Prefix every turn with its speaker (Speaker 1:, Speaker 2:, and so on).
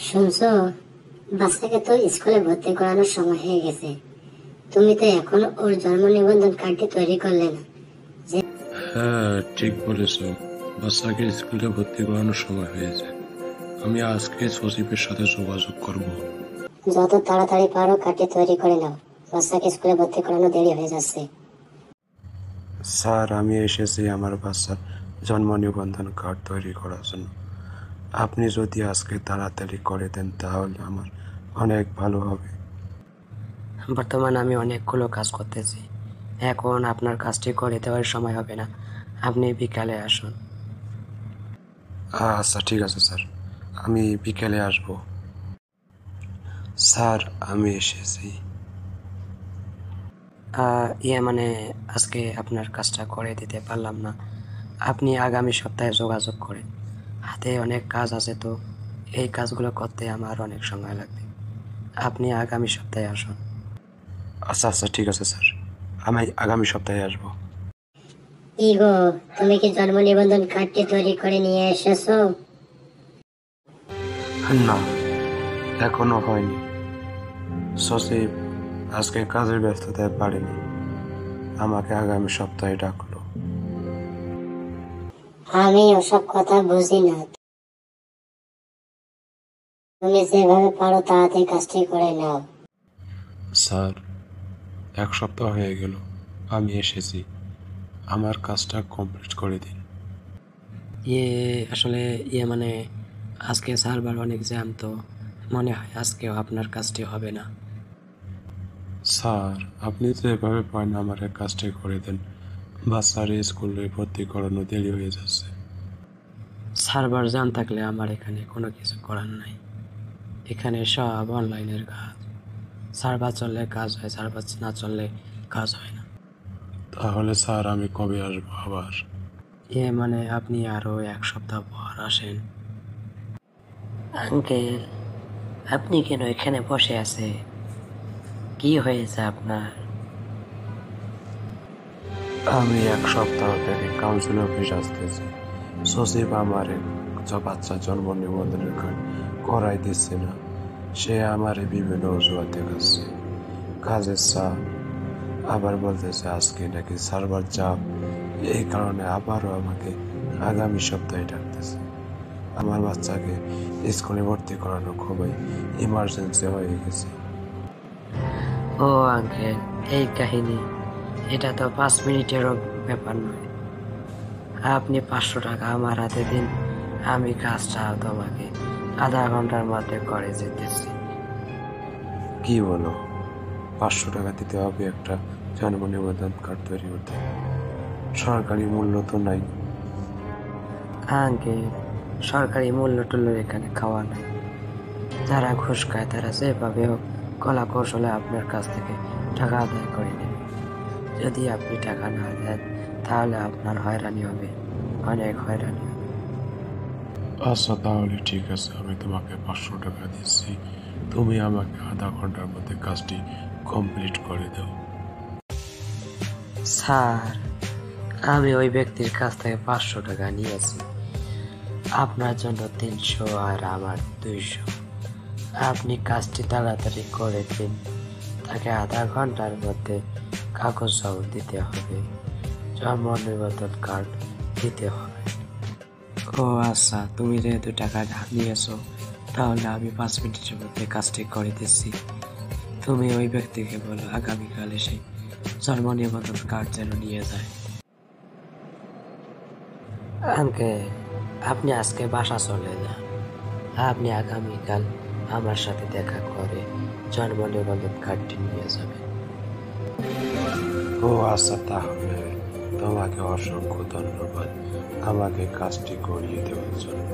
Speaker 1: শুনছো, বাচ্চাকে তো স্কুলে ভর্তি করানোর সময় হয়ে গেছে। তুমি তো এখনো ওর জন্ম নিবন্ধন কার্ডটি তৈরি করলে না।
Speaker 2: হ্যাঁ, ঠিক বলেছ। বাচ্চাকে স্কুলে ভর্তি করানোর সময় হয়েছে। আমি আজকে সচিবের সাথে যোগাযোগ করব।
Speaker 1: যত তাড়াতাড়ি পারো কার্ডটি তৈরি করে নাও, বাচ্চাকে স্কুলে ভর্তি করানো দেরি হয়ে যাচ্ছে।
Speaker 2: স্যার, আমি এসেছি আমার বাচ্চার জন্ম নিবন্ধন কার্ড তৈরি করার জন্য। আপনি যদি আজকে তাড়াতাড়ি করে দেন তাহলে আমার অনেক ভালো হবে।
Speaker 3: বর্তমানে আমি অনেকগুলো কাজ করতেছি, এখন আপনার কাজটি করে দেওয়ার সময় হবে না। আপনি বিকালে আসুন।
Speaker 2: আচ্ছা, ঠিক আছে স্যার, আমি বিকেলে আসব। স্যার, আমি এসেছি।
Speaker 3: মানে আজকে আপনার কাজটা করে দিতে পারলাম না। আপনি আগামী সপ্তাহে যোগাযোগ করেন। হাতে অনেক কাজ আছে, তো এই কাজগুলো করতে আমার অনেক সময় লাগবে। আপনি আগামী সপ্তাহে আসুন।
Speaker 2: আচ্ছা আচ্ছা, ঠিক আছে স্যার, আমি আগামী সপ্তাহে আসব।
Speaker 1: কি গো, তুমি কি জন্ম নিবন্ধন কার্ডটি তৈরি করে নিয়ে এসেছো?
Speaker 2: না, এখনো হয়নি। সচিব আজকে কাজের ব্যস্ততায় পারেনি, আমাকে আগামী সপ্তাহে ডাকলো।
Speaker 1: আমি ওসব কথা বুঝি না। তুমি যেভাবে পারো তাড়াতাড়ি কাজটি করে নাও।
Speaker 2: স্যার, এক সপ্তাহ হয়ে গেল আমি এসেছি, আমার কাজটা কমপ্লিট করে দিন।
Speaker 3: আসলে মানে আজকে সার্ভার অনেক জ্যাম, তো মনে হয় আজকেও আপনার কাজটি হবে না।
Speaker 2: স্যার, আপনি তো এভাবে পারেন আমার এক কাজটা করে দেন। বাচ্চার স্কুলে ভর্তি করানো দেরি হয়ে যাচ্ছে।
Speaker 3: সার্ভার জ্যাম থাকলে আমার এখানে কোনো কিছু করার নাই। এখানে সব অনলাইনের কাজ। সার্ভার চললে কাজ হয়, সার্ভার না চললে কাজ হয় না।
Speaker 2: তাহলে স্যার, আমি কবে আসবো আবার?
Speaker 3: মানে আপনি আরো এক সপ্তাহ পর আসেন। আঙ্কেল, আপনি কেন এখানে বসে আছে? কি হয়েছে আপনার?
Speaker 2: আমি এক সপ্তাহ থেকে কাউন্সিল অফিস আসতেছি। সচিব আমারে বাচ্চা জন্ম নিবন্ধনের কার্ড করাই দিচ্ছে না। সে আমারে বিভিন্ন অজুহাত দেখাচ্ছে, কাজের চাপ, আবার বলতেছে আজকে নাকি সার্ভার চাপ। এই কারণে আবারও আমাকে আগামী সপ্তাহে ডাকতেছে। আমার বাচ্চাকে স্কুলে ভর্তি করানো খুবই ইমার্জেন্সি হয়ে গেছে।
Speaker 3: ও আঙ্কেল, এই কাহিনী। এটা তো 5 মিনিটেরও ব্যাপার নয়। আপনি 500 টাকা আমার হাতে দিন, আমি কাজটা তোমাকে আধা ঘন্টার মধ্যে করে যেতেছি।
Speaker 2: কি বলো, 500 টাকা দিতে হবে একটা জন্ম নিবন্ধন কার্ড তৈরি করতে? সরকারি মূল্য তো নাই।
Speaker 3: আঙ্কেল, সরকারি মূল্য টুল্য এখানে খাওয়া নাই। যারা ঘুষ খায় তারা যেভাবে হোক কলা কৌশলে আপনার কাছ থেকে টাকা আদায় করে নেবে। যদি আপনি টাকা না দেন তাহলে আপনার হয়রানি হবে, অনেক হয়রানি হবে।
Speaker 2: আচ্ছা, তাহলে ঠিক আছে, আমি তোমাকে 500 টাকা দিচ্ছি, তুমি আমাকে আধা ঘন্টার মধ্যে কাজটি কমপ্লিট করে দাও।
Speaker 3: স্যার, আমি ওই ব্যক্তির কাছ থেকে 500 টাকা নিয়েছি। আপনার জন্য 300 আর আমার 200। আপনি কাজটি তাড়াতাড়ি করে দিন, তাকে আধা ঘন্টার মধ্যে কাগজ জমা দিতে হবে, জন্ম নিবন্ধন কার্ড দিতে হবে। ও আচ্ছা, তুমি যেহেতু টাকা নিয়েছো তাহলে আমি 5 মিনিটের মধ্যে কাজটি করে দিচ্ছি। তুমি ওই ব্যক্তিকে বলো আগামীকাল এসে জন্ম নিবন্ধন কার্ড যেন নিয়ে যায়। আঙ্কেল, আপনি আজকে বাসা চলে যান। আপনি আগামীকাল আমার সাথে দেখা করে জন্ম নিবন্ধন কার্ডটি নিয়ে যাবেন।
Speaker 2: ও আচ্ছা, তাহলে তোমাকে অসংখ্য ধন্যবাদ আমাকে কাজটি করিয়ে দেওয়ার জন্য।